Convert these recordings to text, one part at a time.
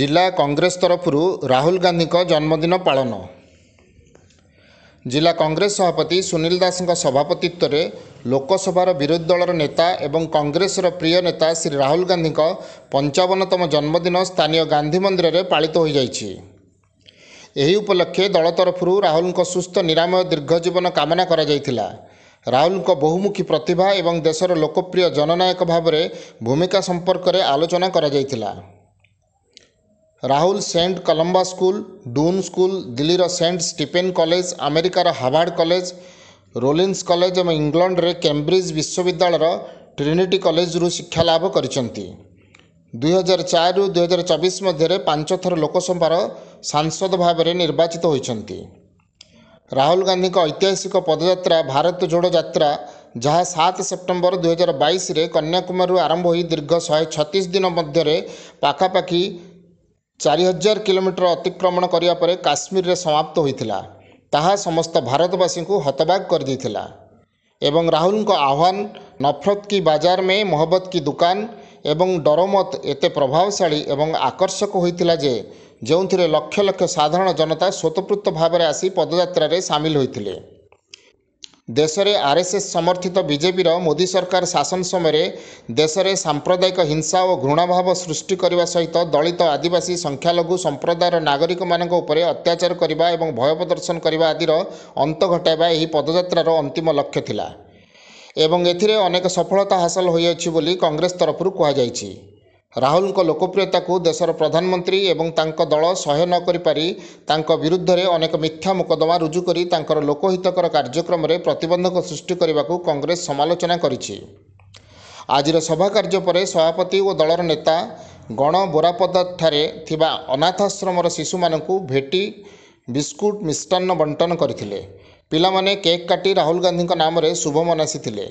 जिला कांग्रेस तरफ राहुल गांधी जन्मदिन पालन। जिला कांग्रेस सभापति सुनील दास सभापतित्व में लोकसभार विरोधी दलर नेता एवं कांग्रेसर प्रिय नेता श्री राहुल गांधी 55तम जन्मदिन स्थानीय गांधी मंदिर में पालित हो जाइछि। एही उपलक्षे दल तरफ राहुल सुस्थ निरामय दीर्घजीवन कामना करा जायथिला। राहुल बहुमुखी प्रतिभा एवं देशर लोकप्रिय जननायक भाव में भूमिका संपर्क में आलोचना करा जायथिला। Rahul saint Columba school, Doon school, दिल्लीर सेंट स्टीफेन कॉलेज, अमेरिकार हार्वर्ड कॉलेज, रोलिंस कॉलेज और इंग्लैंड रे कैम्ब्रिज विश्वविद्यालय ट्रिनिटी कॉलेज रु शिक्षा लाभ करिसेंती। 2004 रु 2024 मध्य 5 थर लोकसभार सांसद भाव में निर्वाचित होइछंती। राहुल गांधी ऐतिहासिक पदयात्रा भारत जोड़ो यात्रा जहाँ 7 सेप्टेम्बर 2022 रे कन्याकुमारी आरंभ हो दीर्घ 136 दिन मध्य पाखापाखि 4000 किलोमीटर अतिक्रमण करिया परे काश्मीर रे समाप्त होइथिला। ताहा समस्त भारतवासी को हतबाक कर देथिला। एवं राहुल को आह्वान नफरत की बाजार में मोहब्बत की दुकान एवं डरमत एते प्रभावशाली एवं आकर्षक होइथिला जे जोंथिरे लक्ष लक्ष साधारण जनता स्वतःपूर्त भाव में आसी पदयात्रा रे सामिल होइथिले। देश में आरएसएस समर्थित बीजेपी मोदी सरकार शासन समय देश में सांप्रदायिक हिंसा और घृणाभाव सृष्टि करने सहित दलित आदिवासी संख्यालघु संप्रदायर नागरिक मानक उपरे अत्याचार करने और भय प्रदर्शन करने आदिर अंत घटाइबा यही पदयात्रार अंतिम लक्ष्य थिला एवं एथिरे अनेक सफलता हासिल होइछि बोली कांग्रेस तरफ कहुଯାଇଛି। राहुल को लोकप्रियता को देशर प्रधानमंत्री एवं तांको दल सह्य न करि पारि तांको विरुद्ध रे अनेक मिथ्या मुकदमा रुजु करी तांकर लोकहितकर कार्यक्रम रे प्रतिबंधक सृष्टि करने को कांग्रेस समालोचना करिछि। आजिर सभा कार्य पर सभापति और दलर नेता गण बोरापदा ठारे थिबा अनाथाश्रमर शिशु मानकु भेटी बिस्कुट मिष्टान्न बंटन करथिले। पिलामाने केक काटी राहुल गांधी नाम रे शुभ मनासिथिले।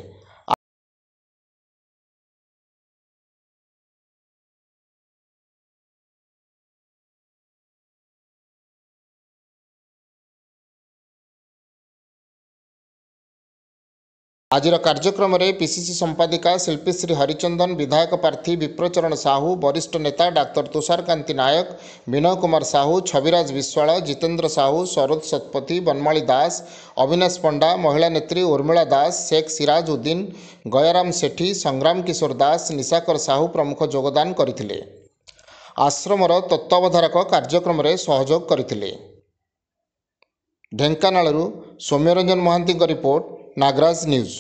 आजिर कार्यक्रम में पीसीसी संपादिका शिल्पीश्री हरिचंदन, विधायक प्रार्थी विप्रचरण साहू, वरिष्ठ नेता डाक्टर तुषारकांति नायक, विनय कुमार साहू, छविराज विश्वाल, जितेंद्र साहू, सरोज शतपथी, बनमाली दास, अविनाश पंडा, महिला नेत्री उर्मिला दास, शेख सिराज उद्दीन, गयाराम सेठी, संग्राम किशोर दास, निशाकर साहू प्रमुख योगदान करथिले। आश्रमर तत्वावधारक कार्यक्रम में सहयोग करथिले। ढेंकानालरू सौम्यरंजन महांती रिपोर्ट, नागराज न्यूज।